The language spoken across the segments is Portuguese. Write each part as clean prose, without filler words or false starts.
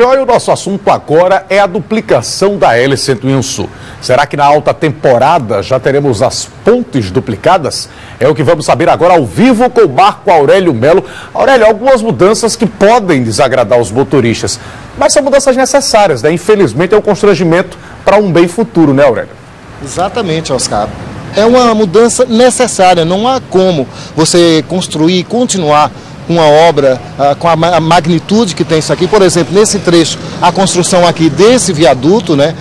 E o nosso assunto agora é a duplicação da L101 Sul. Será que na alta temporada já teremos as pontes duplicadas? É o que vamos saber agora ao vivo com o Marco Aurélio Melo. Aurélio, algumas mudanças que podem desagradar os motoristas, mas são mudanças necessárias, né? Infelizmente é um constrangimento para um bem futuro, né, Aurélio? Exatamente, Oscar. É uma mudança necessária, não há como você construir e continuar uma obra com a magnitude que tem isso aqui. Por exemplo, nesse trecho, a construção aqui desse viaduto, né,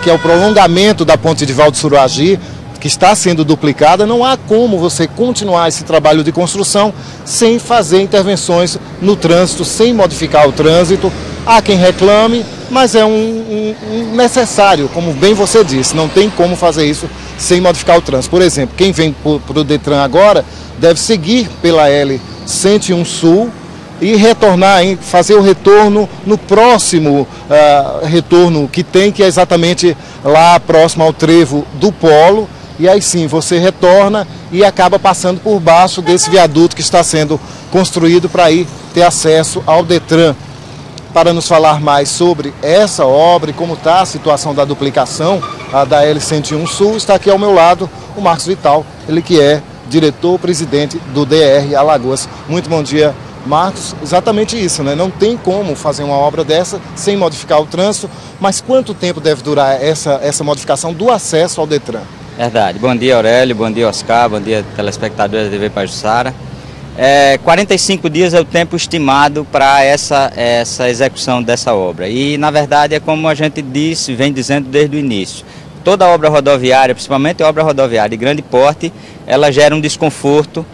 que é o prolongamento da ponte de Valdo Suruagi, que está sendo duplicada, não há como você continuar esse trabalho de construção sem fazer intervenções no trânsito, sem modificar o trânsito. Há quem reclame, mas é necessário, como bem você disse, não tem como fazer isso sem modificar o trânsito. Por exemplo, quem vem para o Detran agora deve seguir pela L101 Sul e retornar, fazer o retorno no próximo retorno que tem, que é exatamente lá próximo ao trevo do Polo. E aí sim, você retorna e acaba passando por baixo desse viaduto que está sendo construído para ir ter acesso ao Detran. Para nos falar mais sobre essa obra e como está a situação da duplicação da L101 Sul, está aqui ao meu lado o Marcos Vital, ele que é diretor-presidente do DR Alagoas. Muito bom dia, Marcos. Exatamente isso, né? Não tem como fazer uma obra dessa sem modificar o trânsito, mas quanto tempo deve durar essa modificação do acesso ao Detran? Verdade. Bom dia, Aurélio, bom dia, Oscar, bom dia, telespectadores da TV Pajuçara. 45 dias é o tempo estimado para essa execução dessa obra. E, na verdade, é como a gente vem dizendo desde o início. Toda obra rodoviária, principalmente a obra rodoviária de grande porte, ela gera um desconforto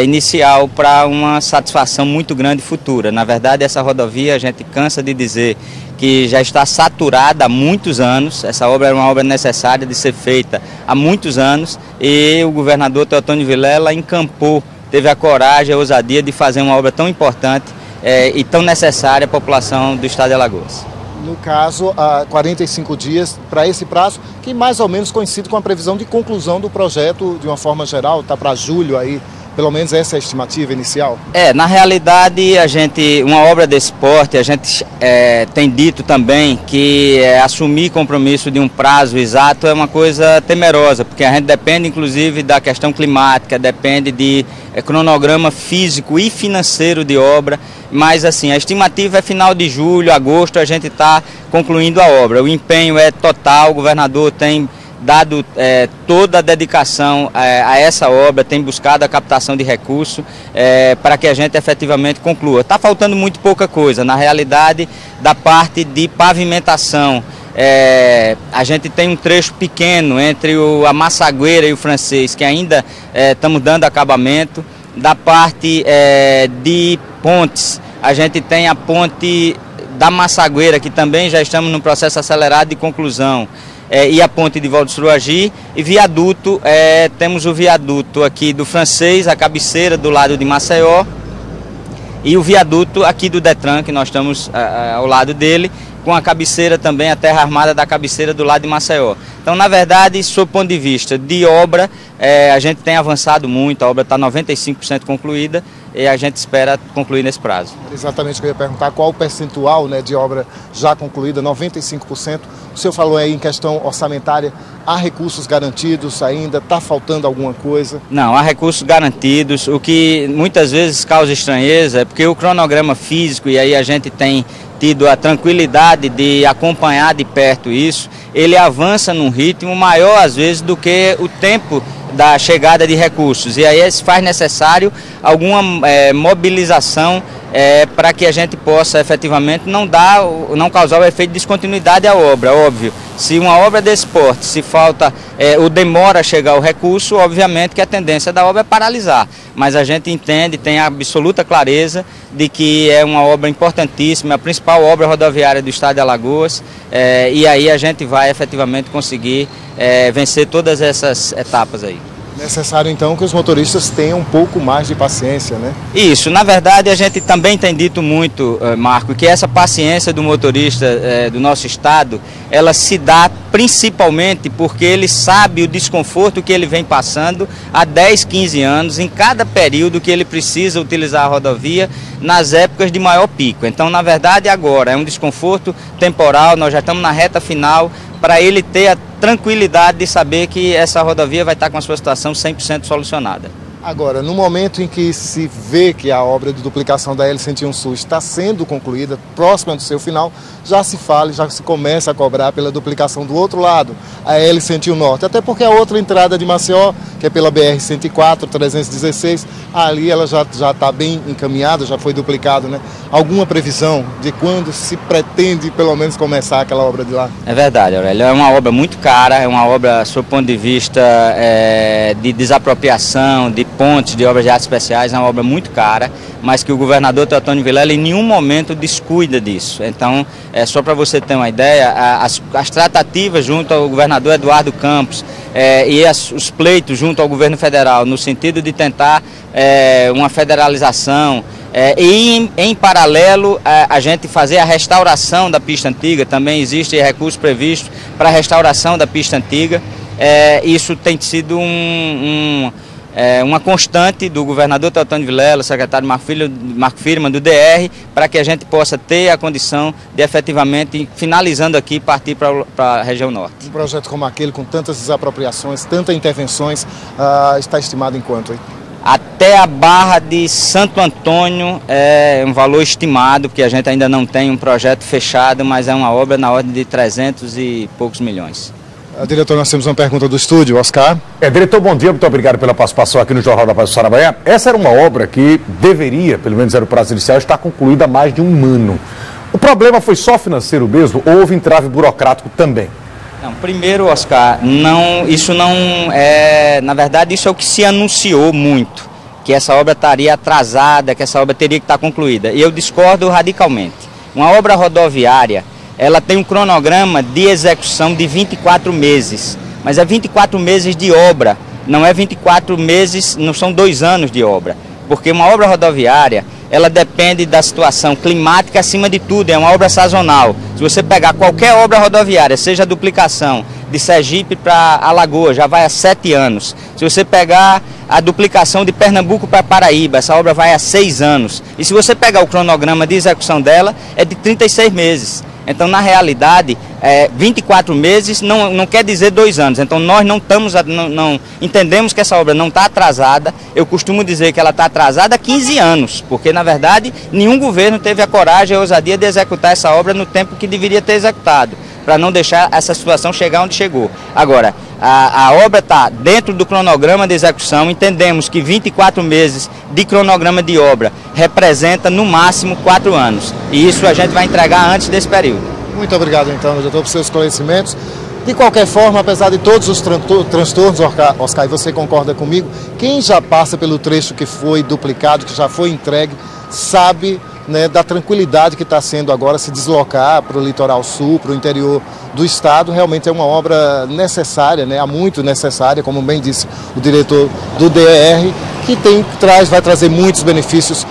inicial para uma satisfação muito grande futura. Na verdade, essa rodovia, a gente cansa de dizer que já está saturada há muitos anos. Essa obra era uma obra necessária de ser feita há muitos anos e o governador Teotônio Vilela encampou, teve a coragem, a ousadia de fazer uma obra tão importante e tão necessária à população do estado de Alagoas. No caso, 45 dias para esse prazo, que mais ou menos coincide com a previsão de conclusão do projeto de uma forma geral, está para julho aí, pelo menos essa é a estimativa inicial? Na realidade, uma obra desse porte, a gente tem dito também que assumir compromisso de um prazo exato é uma coisa temerosa, porque a gente depende inclusive da questão climática, depende de cronograma físico e financeiro de obra, mas assim, a estimativa é final de julho, agosto, a gente está concluindo a obra. O empenho é total, o governador tem dado toda a dedicação a essa obra, tem buscado a captação de recursos para que a gente efetivamente conclua. Está faltando muito pouca coisa, na realidade, da parte de pavimentação. A gente tem um trecho pequeno entre a Massagueira e o Francês, que ainda estamos dando acabamento. Da parte de pontes, a gente tem a ponte da Massagueira, que também já estamos no processo acelerado de conclusão. E a ponte de Valdo Suruagi e viaduto, temos o viaduto aqui do Francês, a cabeceira do lado de Maceió e o viaduto aqui do Detran, que nós estamos ao lado dele, com a cabeceira também, a terra armada da cabeceira do lado de Maceió. Então, na verdade, sob o ponto de vista de obra, a gente tem avançado muito, a obra está 95% concluída e a gente espera concluir nesse prazo. Exatamente o que eu ia perguntar, qual o percentual, né, de obra já concluída, 95%. O senhor falou aí em questão orçamentária, há recursos garantidos ainda, está faltando alguma coisa? Não, há recursos garantidos. O que muitas vezes causa estranheza é porque o cronograma físico, e aí a gente tem tido a tranquilidade de acompanhar de perto isso, ele avança num ritmo maior às vezes do que o tempo da chegada de recursos, e aí se faz necessário alguma mobilização para que a gente possa efetivamente não causar o efeito de descontinuidade à obra. Óbvio, se uma obra desse porte, se falta ou demora a chegar o recurso, obviamente que a tendência da obra é paralisar, mas a gente entende, tem a absoluta clareza de que é uma obra importantíssima, a principal obra rodoviária do estado de Alagoas, e aí a gente vai efetivamente conseguir vencer todas essas etapas aí. Necessário, então, que os motoristas tenham um pouco mais de paciência, né? Isso, na verdade a gente também tem dito muito, Marco, que essa paciência do motorista do nosso estado, ela se dá principalmente porque ele sabe o desconforto que ele vem passando há 10, 15 anos, em cada período que ele precisa utilizar a rodovia nas épocas de maior pico. Então, na verdade, agora é um desconforto temporal, nós já estamos na reta final, para ele ter a tranquilidade de saber que essa rodovia vai estar com a sua situação 100% solucionada. Agora, no momento em que se vê que a obra de duplicação da L101 Sul está sendo concluída, próxima do seu final, já se fala, já se começa a cobrar pela duplicação do outro lado, a L101 Norte. Até porque a outra entrada de Maceió, que é pela BR-104, 316, ali ela já está bem encaminhada, já foi duplicado, né? Alguma previsão de quando se pretende, pelo menos, começar aquela obra de lá? É verdade, Aurélio. É uma obra muito cara, é uma obra, sob o ponto de vista de desapropriação, de pontes, de obras de artes especiais, é uma obra muito cara, mas que o governador Teotônio Vilela em nenhum momento descuida disso. Então, só para você ter uma ideia, as tratativas junto ao governador Eduardo Campos e os pleitos junto ao governo federal, no sentido de tentar uma federalização, e em paralelo a gente fazer a restauração da pista antiga, também existe recurso previsto para a restauração da pista antiga. Isso tem sido uma constante do governador Teotônio Vilela, secretário Marco Firman, do DR, para que a gente possa ter a condição de efetivamente, finalizando aqui, partir para a região norte. Um projeto como aquele, com tantas desapropriações, tantas intervenções, está estimado em quanto aí? Até a Barra de Santo Antônio é um valor estimado, porque a gente ainda não tem um projeto fechado, mas é uma obra na ordem de 300 e poucos milhões. Diretor, nós temos uma pergunta do estúdio, Oscar. Diretor, bom dia, muito obrigado pela participação aqui no Jornal da Paz do Saramanhã. Essa era uma obra que deveria, pelo menos era o prazo inicial, estar concluída há mais de um ano. O problema foi só financeiro mesmo ou houve entrave burocrático também? Não, primeiro, Oscar, isso não é, na verdade, isso é o que se anunciou muito, que essa obra estaria atrasada, que essa obra teria que estar concluída. E eu discordo radicalmente. Uma obra rodoviária, ela tem um cronograma de execução de 24 meses, mas é 24 meses de obra, não é 24 meses, não são 2 anos de obra, porque uma obra rodoviária, ela depende da situação climática acima de tudo, é uma obra sazonal. Se você pegar qualquer obra rodoviária, seja a duplicação de Sergipe para Alagoas, já vai há 7 anos. Se você pegar a duplicação de Pernambuco para Paraíba, essa obra vai há 6 anos. E se você pegar o cronograma de execução dela, é de 36 meses. Então, na realidade, 24 meses não quer dizer 2 anos. Então, nós não entendemos que essa obra não está atrasada. Eu costumo dizer que ela está atrasada há 15 anos, porque, na verdade, nenhum governo teve a coragem e a ousadia de executar essa obra no tempo que deveria ter executado, para não deixar essa situação chegar onde chegou. Agora, a obra está dentro do cronograma de execução, entendemos que 24 meses de cronograma de obra representa no máximo 4 anos. E isso a gente vai entregar antes desse período. Muito obrigado então, doutor, por seus conhecimentos. De qualquer forma, apesar de todos os transtornos, Oscar, e você concorda comigo, quem já passa pelo trecho que foi duplicado, que já foi entregue, sabe, né, da tranquilidade que está sendo agora se deslocar para o litoral sul, para o interior do estado. Realmente é uma obra necessária, né, muito necessária, como bem disse o diretor do DR, que vai trazer muitos benefícios,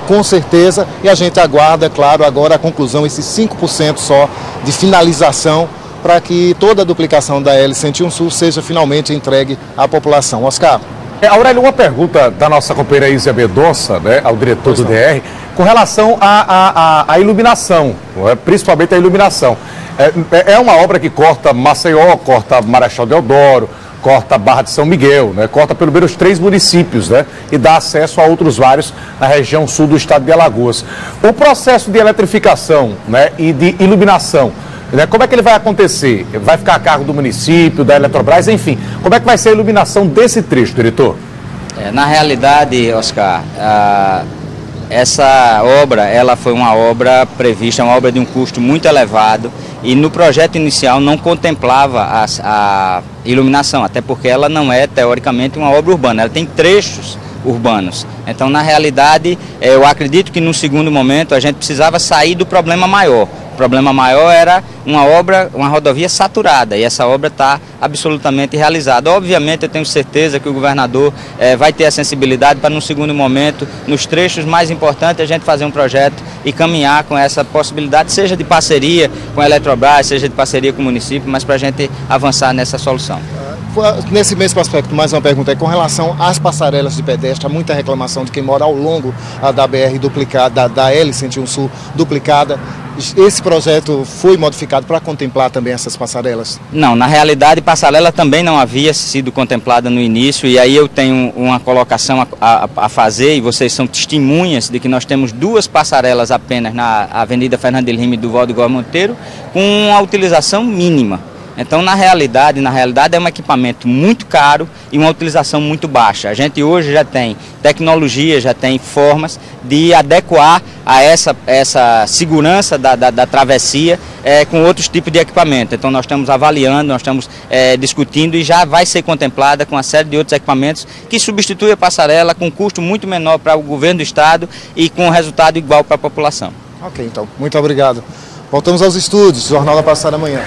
com certeza, e a gente aguarda, claro, agora a conclusão, esses 5% só de finalização, para que toda a duplicação da L101 Sul seja finalmente entregue à população. Oscar. Aurélio, uma pergunta da nossa companheira Isa Mendonça, né, ao diretor do DR, com relação à iluminação, principalmente a iluminação. É uma obra que corta Maceió, corta Marechal Deodoro, corta Barra de São Miguel, né, corta pelo menos 3 municípios, né, e dá acesso a outros vários na região sul do estado de Alagoas. O processo de eletrificação, né, e de iluminação, né, como é que ele vai acontecer? Vai ficar a cargo do município, da Eletrobras, enfim. Como é que vai ser a iluminação desse trecho, diretor? Na realidade, Oscar, essa obra, ela foi uma obra prevista, uma obra de um custo muito elevado, e no projeto inicial não contemplava a iluminação, até porque ela não é, teoricamente, uma obra urbana, ela tem trechos urbanos. Então, na realidade, eu acredito que no segundo momento a gente precisava sair do problema maior. problema maior era uma rodovia saturada, e essa obra está absolutamente realizada. Obviamente eu tenho certeza que o governador vai ter a sensibilidade para, num segundo momento, nos trechos mais importantes, a gente fazer um projeto e caminhar com essa possibilidade, seja de parceria com a Eletrobras, seja de parceria com o município, mas para a gente avançar nessa solução. Nesse mesmo aspecto, mais uma pergunta, com relação às passarelas de pedestre, há muita reclamação de quem mora ao longo da BR duplicada, da L101 Sul duplicada. Esse projeto foi modificado para contemplar também essas passarelas? Não, na realidade, passarela também não havia sido contemplada no início, e aí eu tenho uma colocação a fazer, e vocês são testemunhas de que nós temos 2 passarelas apenas na Avenida Fernando de Lima e do Valdegor Monteiro, com a utilização mínima. Então, na realidade é um equipamento muito caro e uma utilização muito baixa. A gente hoje já tem tecnologia, já tem formas de adequar a essa segurança da travessia com outros tipos de equipamento. Então, nós estamos avaliando, nós estamos discutindo, e já vai ser contemplada com uma série de outros equipamentos que substituem a passarela com custo muito menor para o governo do estado e com resultado igual para a população. Ok, então, muito obrigado. Voltamos aos estúdios, Jornal da Passada amanhã.